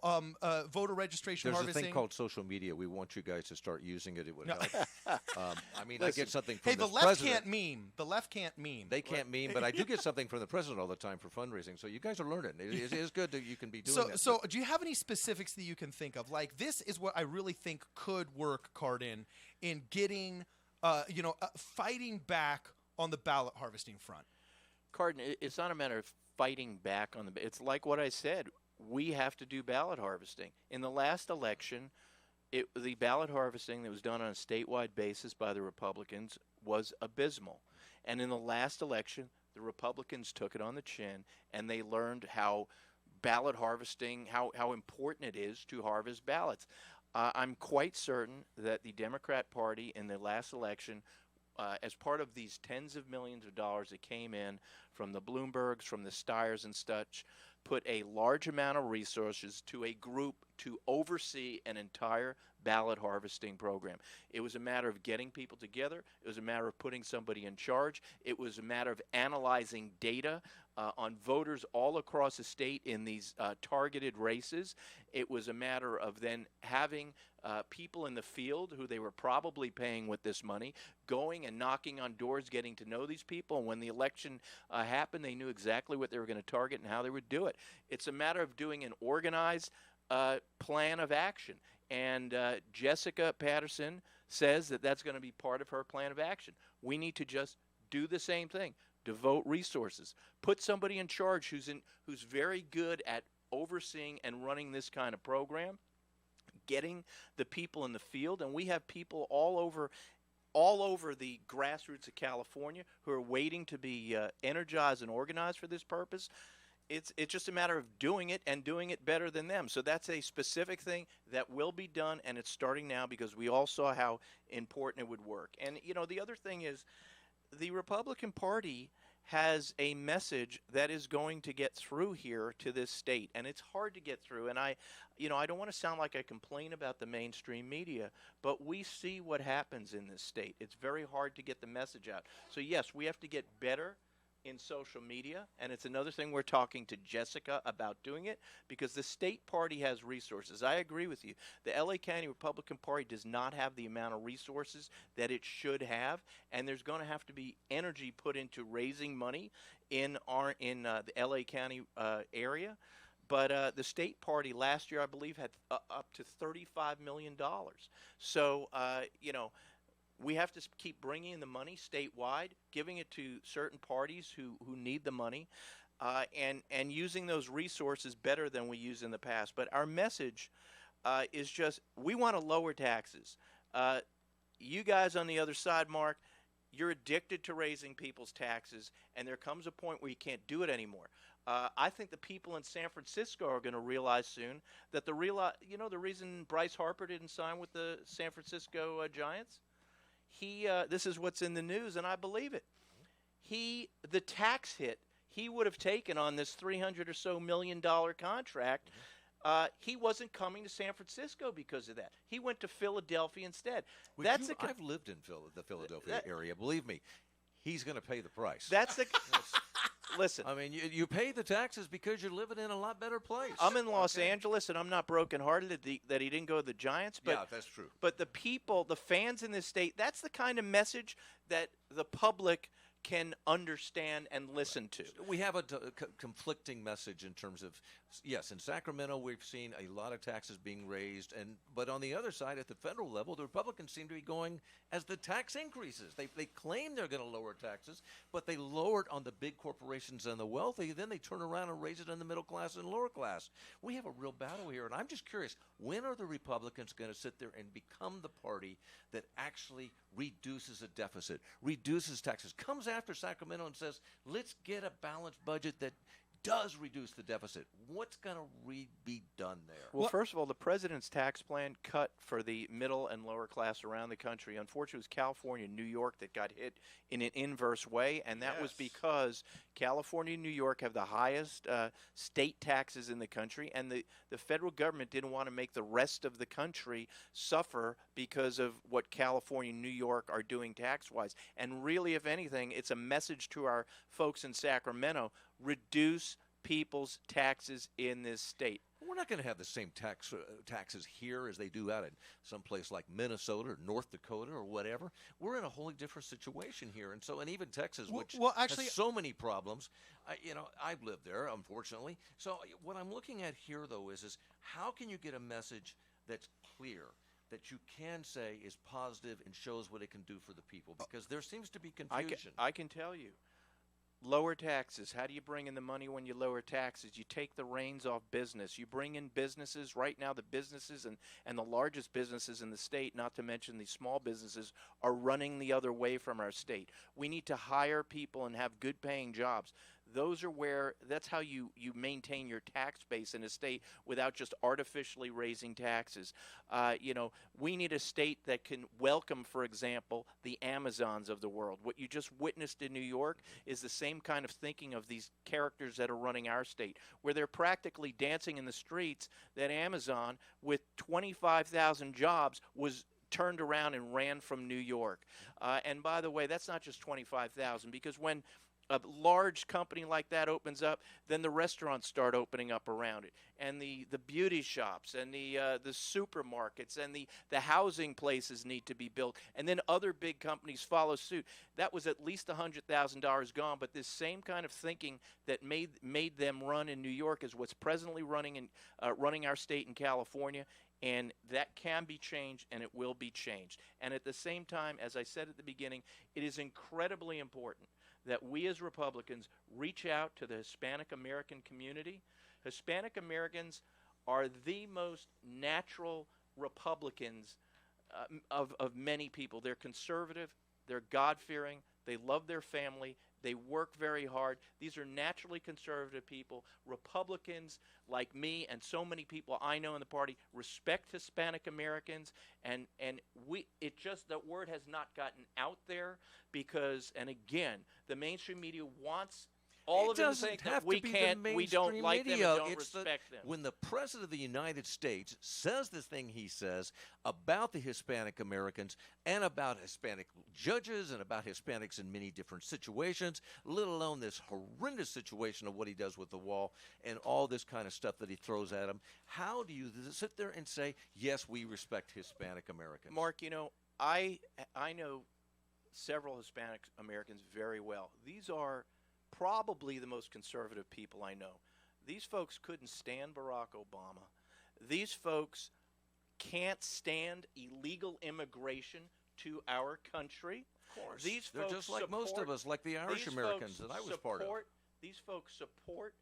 [SPEAKER 9] voter registration harvesting?
[SPEAKER 10] There's a thing called social media. We want you guys to start using it. It would help. I mean, I get something from
[SPEAKER 9] the left can't meme. The left can't meme.
[SPEAKER 10] They can't meme, but I do get something from the president all the time for fundraising. So you guys are learning. It is good that you can be doing that.
[SPEAKER 9] So do you have any specifics that you can think of? Like, this is what I really think could work, Cardon, in getting, fighting back on the ballot harvesting front.
[SPEAKER 11] Cardon, it's not a matter of fighting back on it's like what I said. We have to do ballot harvesting. In the last election, the ballot harvesting that was done on a statewide basis by the Republicans was abysmal. And in the last election, the Republicans took it on the chin, and they learned how ballot harvesting, how important it is to harvest ballots. I'm quite certain that the Democrat Party in the last election, as part of these tens of millions of dollars that came in from the Bloombergs, from the Steyers and such, put a large amount of resources to a group to oversee an entire ballot harvesting program. It was a matter of getting people together. It was a matter of putting somebody in charge. It was a matter of analyzing data on voters all across the state in these targeted races. It was a matter of then having people in the field who they were probably paying with this money, going and knocking on doors, getting to know these people. And when the election happened, they knew exactly what they were going to target and how they would do it. It's a matter of doing an organized plan of action. And Jessica Patterson says that that's going to be part of her plan of action. We need to just do the same thing. Devote resources. Put somebody in charge who's very good at overseeing and running this kind of program, getting the people in the field. And we have people all over the grassroots of California who are waiting to be energized and organized for this purpose. It's just a matter of doing it and doing it better than them. So that's a specific thing that will be done, and it's starting now because we all saw how important it would work. And, the other thing is the Republican Party has a message that is going to get through here to this state, and it's hard to get through. And I don't want to sound like I complain about the mainstream media, but we see what happens in this state. It's very hard to get the message out. So, yes, we have to get better in social media, and it's another thing we're talking to Jessica about doing it, because the state party has resources. I agree with you. The LA County Republican Party does not have the amount of resources that it should have, and there's going to have to be energy put into raising money in the LA County area. But the state party last year, I believe, had up to $35 million. So, we have to keep bringing in the money statewide, giving it to certain parties who need the money, and using those resources better than we used in the past. But our message is just, we want to lower taxes. You guys on the other side, Mark, you're addicted to raising people's taxes, and there comes a point where you can't do it anymore. I think the people in San Francisco are going to realize soon that the reason Bryce Harper didn't sign with the San Francisco Giants, this is what's in the news, and I believe it. The tax hit he would have taken on this $300 or so million contract, he wasn't coming to San Francisco because of that. He went to Philadelphia instead.
[SPEAKER 10] I've lived in the Philadelphia area. Believe me, he's going to pay the price.
[SPEAKER 11] That's the. Listen.
[SPEAKER 10] I mean, you pay the taxes because you're living in a lot better place.
[SPEAKER 11] I'm in Los Angeles, and I'm not brokenhearted that he didn't go to the Giants. But,
[SPEAKER 10] yeah, that's true.
[SPEAKER 11] But the people, the fans in this state, that's the kind of message that the public can understand and listen to.
[SPEAKER 10] We have a conflicting message in terms of, yes, in Sacramento we've seen a lot of taxes being raised, but on the other side, at the federal level, the Republicans seem to be going as the tax increases. They claim they're going to lower taxes, but they lower it on the big corporations and the wealthy, then they turn around and raise it on the middle class and lower class. We have a real battle here, and I'm just curious, when are the Republicans going to sit there and become the party that actually reduces a deficit, reduces taxes, comes after Sacramento and says, let's get a balanced budget that does reduce the deficit? What's going to be done there?
[SPEAKER 11] Well, first of all, the president's tax plan cut for the middle and lower class around the country. Unfortunately, it was California and New York that got hit in an inverse way, and that was because California and New York have the highest state taxes in the country, and the federal government didn't want to make the rest of the country suffer because of what California and New York are doing tax-wise. And really, if anything, it's a message to our folks in Sacramento: reduce people's taxes in this state.
[SPEAKER 10] We're not going to have the same taxes here as they do out in some place like Minnesota or North Dakota or whatever. We're in a wholly different situation here, and even Texas, which has so many problems. I've lived there, unfortunately. So what I'm looking at here, though, is how can you get a message that's clear, that you can say is positive and shows what it can do for the people? Because there seems to be confusion.
[SPEAKER 11] I can tell you. Lower taxes. How do you bring in the money when you lower taxes? You take the reins off business. You bring in businesses. Right now, the businesses and the largest businesses in the state, not to mention the small businesses, are running the other way from our state. We need to hire people and have good paying jobs. That's how you maintain your tax base in a state without just artificially raising taxes. We need a state that can welcome, for example, the Amazons of the world. What you just witnessed in New York is the same kind of thinking of these characters that are running our state, where they're practically dancing in the streets. That Amazon, with 25,000 jobs, was turned around and ran from New York. And by the way, that's not just 25,000, because when a large company like that opens up, then the restaurants start opening up around it, and the beauty shops and the supermarkets and the housing places need to be built, and then other big companies follow suit. That was at least $100,000 gone, but this same kind of thinking that made them run in New York is what's presently running our state in California. And that can be changed, and it will be changed. And at the same time, as I said at the beginning, it is incredibly important that we as Republicans reach out to the Hispanic American community. Hispanic Americans are the most natural Republicans of many people. They're conservative, they're God-fearing, they love their family, they work very hard. These are naturally conservative people. Republicans like me and so many people I know in the party respect Hispanic Americans, and that word has not gotten out there because, and again, the mainstream media wants all of them to think that we don't like them and don't respect them.
[SPEAKER 10] When the President of the United States says the thing he says about the Hispanic Americans and about Hispanic judges and about Hispanics in many different situations, let alone this horrendous situation of what he does with the wall and all this kind of stuff that he throws at them, how do you sit there and say, yes, we respect Hispanic Americans?
[SPEAKER 11] Mark, I know several Hispanic Americans very well. These are probably the most conservative people I know. These folks couldn't stand Barack Obama. These folks can't stand illegal immigration to our country.
[SPEAKER 10] Of course. They're just like most of us, like the Irish Americans that I was part of.
[SPEAKER 11] These folks support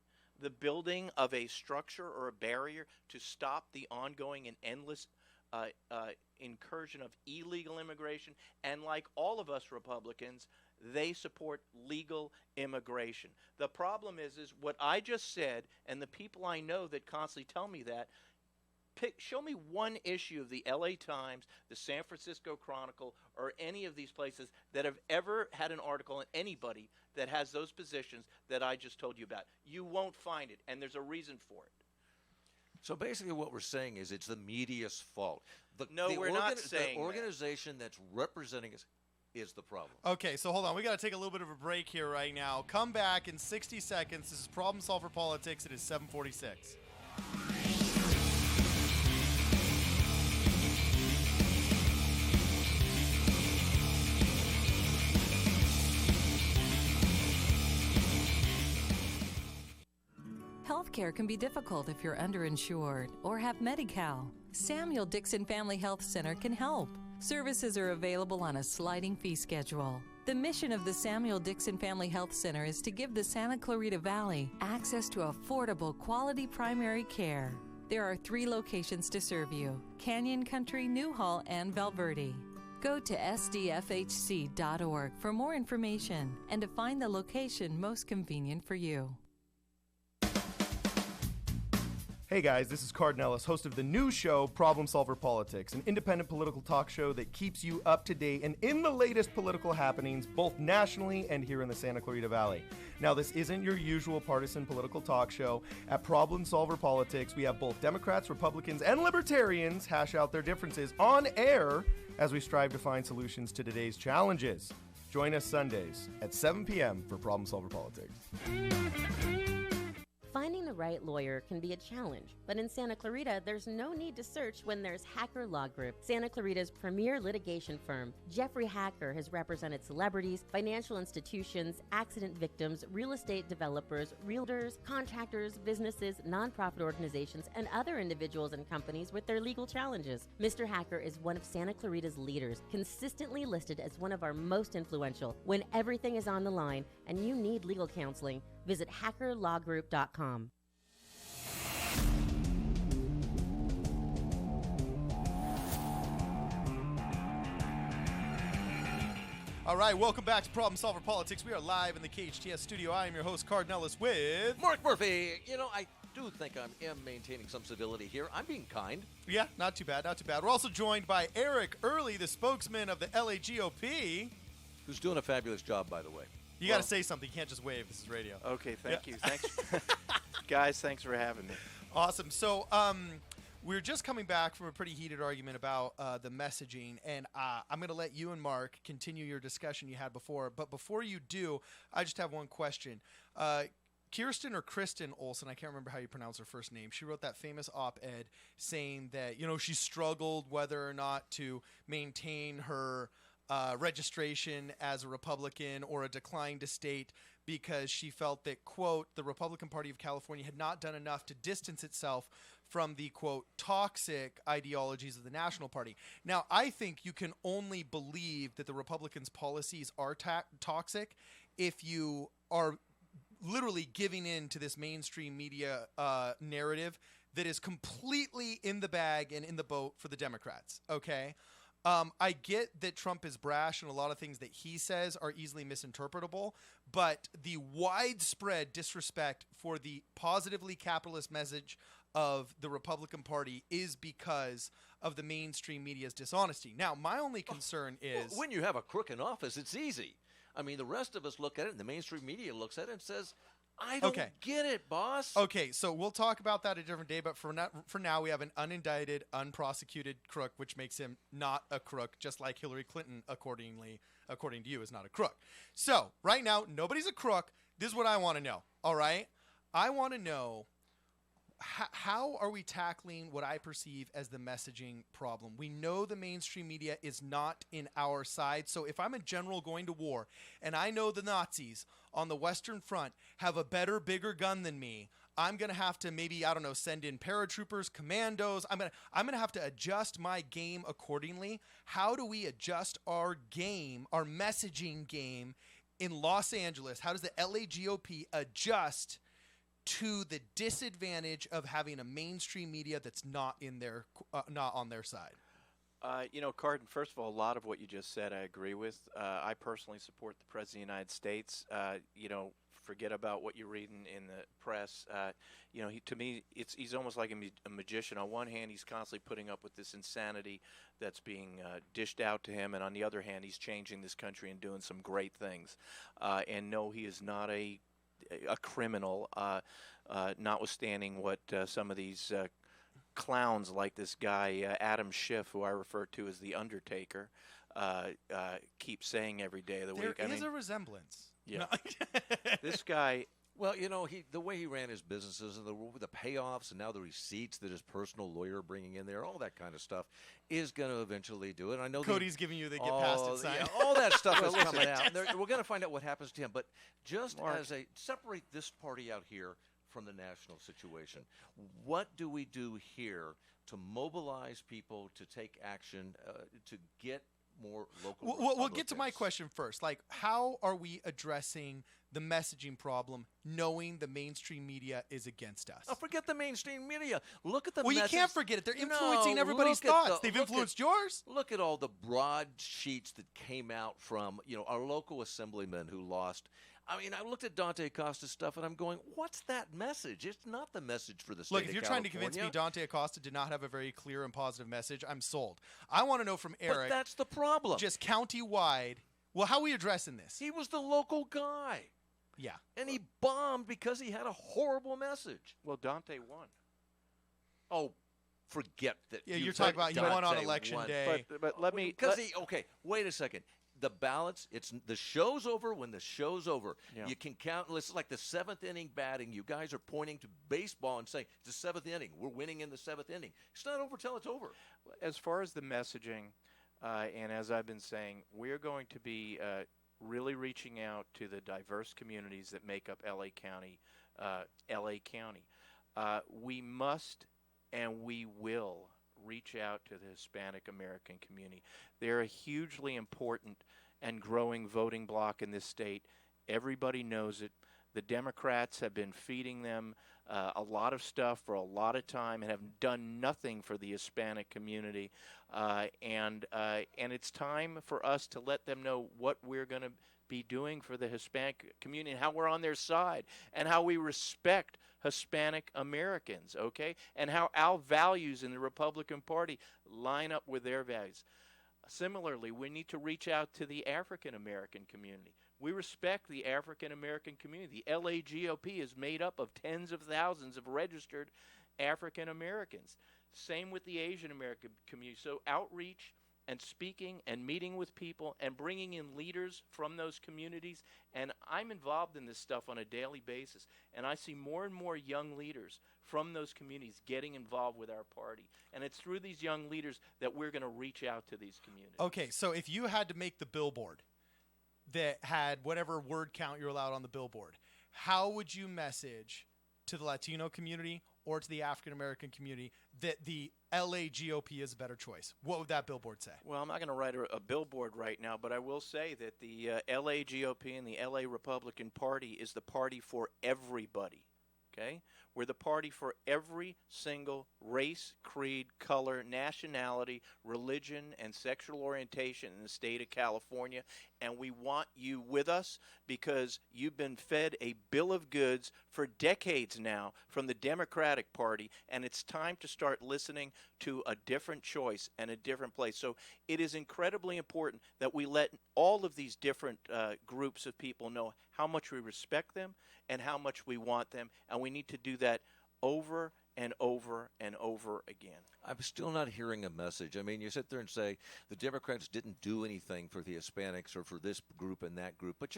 [SPEAKER 11] the building of a structure or a barrier to stop the ongoing and endless incursion of illegal immigration. And like all of us Republicans, they support legal immigration. The problem is what I just said, and the people I know that constantly tell me that, show me one issue of the LA Times, the San Francisco Chronicle, or any of these places that have ever had an article on anybody that has those positions that I just told you about. You won't find it, and there's a reason for it.
[SPEAKER 10] So basically what we're saying is it's the media's fault.
[SPEAKER 11] We're not saying
[SPEAKER 10] the organization that's representing us. is the problem.
[SPEAKER 9] Okay, so hold on. We got to take a little bit of a break here right now. Come back in 60 seconds. This is Problem Solver Politics. It is 7:46.
[SPEAKER 15] Healthcare can be difficult if you're underinsured or have Medi-Cal. Samuel Dixon Family Health Center can help. Services are available on a sliding fee schedule. The mission of the Samuel Dixon Family Health Center is to give the Santa Clarita Valley access to affordable, quality primary care. There are 3 locations to serve you: Canyon Country, Newhall, and Valverde. Go to sdfhc.org for more information and to find the location most convenient for you.
[SPEAKER 9] Hey guys, this is Cardon Ellis, host of the new show, Problem Solver Politics, an independent political talk show that keeps you up to date and in the latest political happenings, both nationally and here in the Santa Clarita Valley. Now, this isn't your usual partisan political talk show. At Problem Solver Politics, we have both Democrats, Republicans, and Libertarians hash out their differences on air as we strive to find solutions to today's challenges. Join us Sundays at 7 p.m. for Problem Solver Politics.
[SPEAKER 16] Finding the right lawyer can be a challenge, but in Santa Clarita, there's no need to search when there's Hacker Law Group, Santa Clarita's premier litigation firm. Jeffrey Hacker has represented celebrities, financial institutions, accident victims, real estate developers, realtors, contractors, businesses, nonprofit organizations, and other individuals and companies with their legal challenges. Mr. Hacker is one of Santa Clarita's leaders, consistently listed as one of our most influential. When everything is on the line and you need legal counseling, visit hackerlawgroup.com.
[SPEAKER 9] All right, welcome back to Problem Solver Politics. We are live in the KHTS studio. I am your host, Cardon Ellis, with
[SPEAKER 10] Mark Murphy. You know, I do think I am maintaining some civility here. I'm being kind.
[SPEAKER 9] Yeah, not too bad, not too bad. We're also joined by Eric Early, the spokesman of the LAGOP.
[SPEAKER 10] Who's doing a fabulous job, by the way.
[SPEAKER 9] You got to say something. You can't just wave. This is radio.
[SPEAKER 11] Okay, thank you. Thanks. Guys, thanks for having me.
[SPEAKER 9] Awesome. So we're just coming back from a pretty heated argument about the messaging, and I'm going to let you and Mark continue your discussion you had before. But before you do, I just have one question. Kirsten or Kristen Olsen, I can't remember how you pronounce her first name, she wrote that famous op-ed saying that, you know, she struggled whether or not to maintain her registration as a Republican or a decline to state because she felt that, quote, the Republican Party of California had not done enough to distance itself from the, quote, toxic ideologies of the National Party. Now, I think you can only believe that the Republicans' policies are toxic if you are literally giving in to this mainstream media narrative that is completely in the bag and in the boat for the Democrats, okay? I get that Trump is brash and a lot of things that he says are easily misinterpretable, but the widespread disrespect for the positively capitalist message of the Republican Party is because of the mainstream media's dishonesty. Now, my only concern is...
[SPEAKER 10] Well, when you have a crook in office, it's easy. I mean, the rest of us look at it, and the mainstream media looks at it and says, I don't get it, boss.
[SPEAKER 9] Okay, so we'll talk about that a different day, but for now, we have an unindicted, unprosecuted crook, which makes him not a crook, just like Hillary Clinton, according to you, is not a crook. So, right now, nobody's a crook. This is what I want to know, all right? I want to know, how are we tackling what I perceive as the messaging problem? We know the mainstream media is not in our side. So if I'm a general going to war and I know the Nazis on the Western Front have a better, bigger gun than me, I'm going to have to maybe, I don't know, send in paratroopers, commandos. I'm going to have to adjust my game accordingly. How do we adjust our game, our messaging game in Los Angeles? How does the LAGOP adjust to the disadvantage of having a mainstream media that's not on their side?
[SPEAKER 11] You know, Cardon, first of all, a lot of what you just said I agree with. I personally support the President of the United States. You know, forget about what you're reading in the press. You know, to me, he's almost like a magician. On one hand, he's constantly putting up with this insanity that's being dished out to him, and on the other hand, he's changing this country and doing some great things. And no, he is not a criminal, notwithstanding what some of these clowns like this guy Adam Schiff, who I refer to as the Undertaker, keep saying every day of the week.
[SPEAKER 9] There is a resemblance.
[SPEAKER 11] Yeah.
[SPEAKER 9] No.
[SPEAKER 11] This guy.
[SPEAKER 10] Well, you know, the way he ran his businesses and the payoffs and now the receipts that his personal lawyer bringing in there, all that kind of stuff is going to eventually do it. I know
[SPEAKER 9] Cody's giving you the get past it sign.
[SPEAKER 10] Yeah, all that stuff is coming out. We're going to find out what happens to him. But just separate this party out here from the national situation. What do we do here to mobilize people to take action, to get more local
[SPEAKER 9] We'll get to my question first. Like, how are we addressing the messaging problem knowing the mainstream media is against us?
[SPEAKER 10] Oh, forget the mainstream media. Look at the
[SPEAKER 9] Well,
[SPEAKER 10] message.
[SPEAKER 9] you can't forget it. They're influencing everybody's thoughts. They've influenced yours.
[SPEAKER 10] Look at all the broadsheets that came out from, our local assemblyman who lost. I mean, I looked at Dante Acosta's stuff, and I'm going, what's that message? It's not the message for the state of
[SPEAKER 9] Look, if you're
[SPEAKER 10] California.
[SPEAKER 9] trying to convince me Dante Acosta did not have a very clear and positive message, I'm sold. I want to know from Eric.
[SPEAKER 10] But that's the problem.
[SPEAKER 9] Just county-wide. Well, how are we addressing this?
[SPEAKER 10] He was the local guy.
[SPEAKER 9] Yeah.
[SPEAKER 10] And he bombed because he had a horrible message.
[SPEAKER 11] Well, Dante won.
[SPEAKER 10] Oh, forget that.
[SPEAKER 9] Yeah, you're talking about he won on election day.
[SPEAKER 11] But let me...
[SPEAKER 10] Okay, wait a second. The ballots, the show's over when the show's over.
[SPEAKER 11] Yeah.
[SPEAKER 10] You can count, it's like the seventh inning batting. You guys are pointing to baseball and saying, it's the seventh inning. We're winning in the seventh inning. It's not over till it's over.
[SPEAKER 11] As far as the messaging, and as I've been saying, we're going to be really reaching out to the diverse communities that make up L.A. County. We must and we will reach out to the Hispanic American community. They're a hugely important and growing voting bloc in this state. Everybody knows it. The Democrats have been feeding them a lot of stuff for a lot of time and have done nothing for the Hispanic community. And it's time for us to let them know what we're going to be doing for the Hispanic community and how we're on their side and how we respect Hispanic Americans, okay? And how our values in the Republican Party line up with their values. Similarly, we need to reach out to the African American community. We respect the African American community. The LA GOP is made up of tens of thousands of registered African Americans. Same with the Asian American community. So outreach and speaking and meeting with people and bringing in leaders from those communities. And I'm involved in this stuff on a daily basis. And I see more and more young leaders from those communities getting involved with our party. And it's through these young leaders that we're going to reach out to these communities.
[SPEAKER 9] Okay, so if you had to make the billboard that had whatever word count you're allowed on the billboard, how would you message to the Latino community or to the African American community that the LA GOP is a better choice? What would that billboard say?
[SPEAKER 11] Well, I'm not going to write a billboard right now, but I will say that the LA GOP and the LA Republican Party is the party for everybody, okay? We're the party for every single race, creed, color, nationality, religion, and sexual orientation in the state of California. And we want you with us because you've been fed a bill of goods for decades now from the Democratic Party, and it's time to start listening to a different choice and a different place. So it is incredibly important that we let all of these different groups of people know how much we respect them and how much we want them, and we need to do that over and over and over again.
[SPEAKER 10] I'm still not hearing a message. I mean, you sit there and say the Democrats didn't do anything for the Hispanics or for this group and that group. But,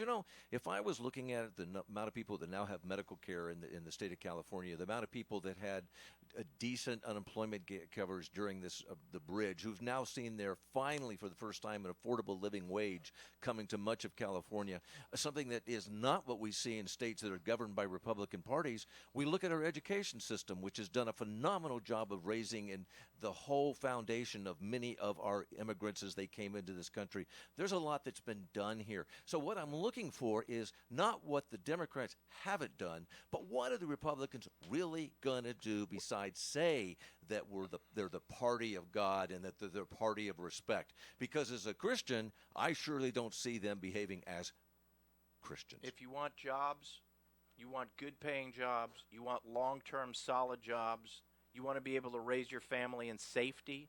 [SPEAKER 10] if I was looking at it, the amount of people that now have medical care in the state of California, the amount of people that had a decent unemployment coverage during the bridge, who've now seen finally for the first time, an affordable living wage coming to much of California, something that is not what we see in states that are governed by Republican parties. We look at our education system, which has done a phenomenal job of raising and the whole foundation of many of our immigrants as they came into this country. There's a lot that's been done here. So what I'm looking for is not what the Democrats haven't done, but what are the Republicans really going to do besides say that they're the party of God and that they're the party of respect? Because as a Christian, I surely don't see them behaving as Christians.
[SPEAKER 11] If you want jobs, you want good-paying jobs, you want long-term solid jobs, you want to be able to raise your family in safety,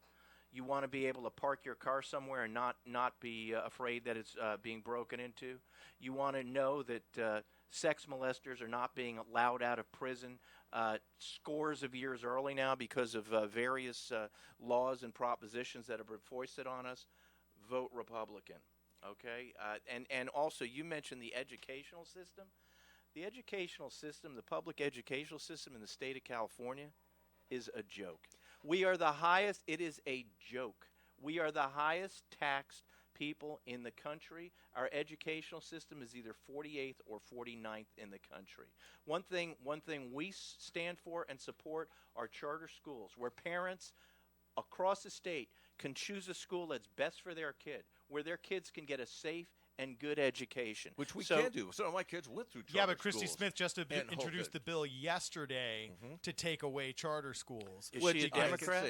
[SPEAKER 11] you want to be able to park your car somewhere and not be afraid that it's being broken into, you want to know that sex molesters are not being allowed out of prison scores of years early now because of various laws and propositions that have been foisted on us. vote Republican. Okay, and also you mentioned the educational system. The educational system, the public educational system in the state of California, is a joke. We are the highest. It is a joke. We are the highest taxed people in the country. Our educational system is either 48th or 49th in the country. One thing we stand for and support are charter schools, where parents across the state can choose a school that's best for their kid, where their kids can get a safe and good education.
[SPEAKER 10] Which we can do. Some of my kids went through charter
[SPEAKER 9] Yeah, but Christy
[SPEAKER 10] schools
[SPEAKER 9] Smith just
[SPEAKER 10] and
[SPEAKER 9] introduced the bill yesterday to take away charter schools.
[SPEAKER 11] Is she a Democrat?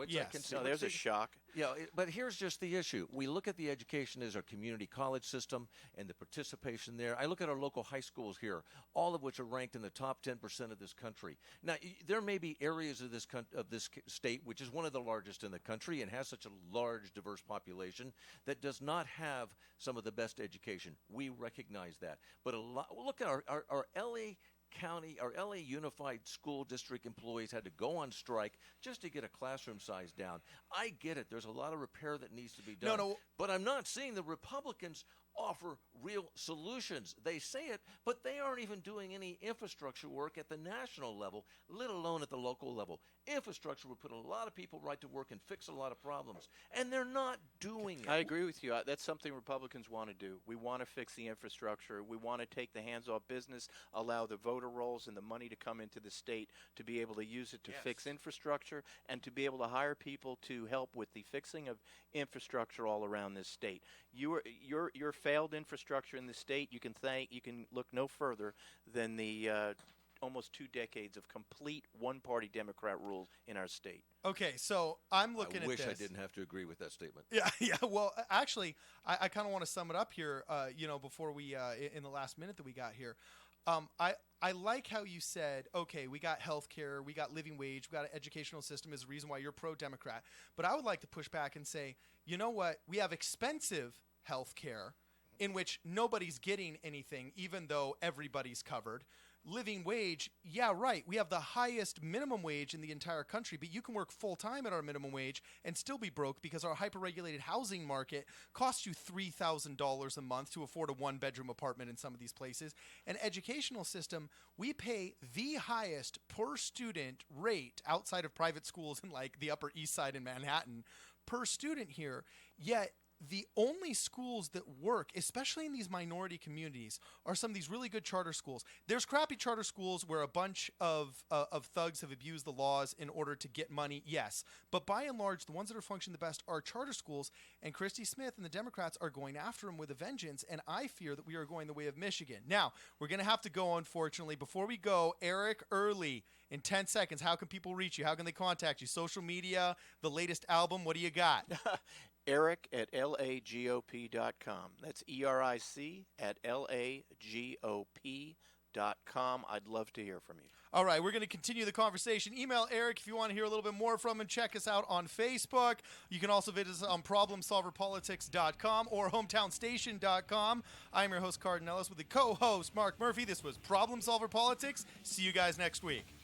[SPEAKER 9] Yes.
[SPEAKER 11] No, there's a shock.
[SPEAKER 10] Yeah, but here's just the issue. We look at the education as our community college system and the participation there. I look at our local high schools here, all of which are ranked in the top 10% of this country. Now, there may be areas of this state, which is one of the largest in the country and has such a large, diverse population, that does not have some of the best education. We recognize that. But look at our LA County, our LA Unified School District employees had to go on strike just to get a classroom size down. I get it. There's a lot of repair that needs to be done.
[SPEAKER 9] No.
[SPEAKER 10] But I'm not seeing the Republicans offer real solutions. They say it, but they aren't even doing any infrastructure work at the national level, let alone at the local level. Infrastructure would put a lot of people right to work and fix a lot of problems, and they're not doing it.
[SPEAKER 11] I agree with you. That's something Republicans want to do. We want to fix the infrastructure. We want to take the hands off business, allow the voter rolls and the money to come into the state to be able to use it to fix infrastructure and to be able to hire people to help with the fixing of infrastructure all around this state. Your failed infrastructure in the state, you can look no further than the almost 2 decades of complete one-party Democrat rule in our state.
[SPEAKER 9] Okay, so I'm looking at this.
[SPEAKER 10] I wish I didn't have to agree with that statement.
[SPEAKER 9] Yeah. Well, actually, I kind of want to sum it up here. Before we in the last minute that we got here, I like how you said, okay, we got health care, we got living wage, we got an educational system is the reason why you're pro-Democrat. But I would like to push back and say, you know what? We have expensive health care in which nobody's getting anything, even though everybody's covered. Living wage, yeah, right. We have the highest minimum wage in the entire country, but you can work full-time at our minimum wage and still be broke because our hyper-regulated housing market costs you $3,000 a month to afford a one-bedroom apartment in some of these places. An educational system, we pay the highest per-student rate outside of private schools in like the Upper East Side in Manhattan per student here, yet the only schools that work, especially in these minority communities, are some of these really good charter schools. There's crappy charter schools where a bunch of thugs have abused the laws in order to get money, yes. But by and large, the ones that are functioning the best are charter schools, and Christy Smith and the Democrats are going after them with a vengeance, and I fear that we are going the way of Michigan. Now, we're going to have to go, unfortunately. Before we go, Eric Early, in 10 seconds, how can people reach you? How can they contact you? Social media, the latest album, what do you got?
[SPEAKER 11] Eric at lagop.com. That's ERIC at lagop.com. I'd love to hear from you.
[SPEAKER 9] All right, we're going to continue the conversation. Email Eric if you want to hear a little bit more from him. Check us out on Facebook. You can also visit us on problemsolverpolitics.com or hometownstation.com. I'm your host, Cardon Ellis, with the co-host, Mark Murphy. This was Problem Solver Politics. See you guys next week.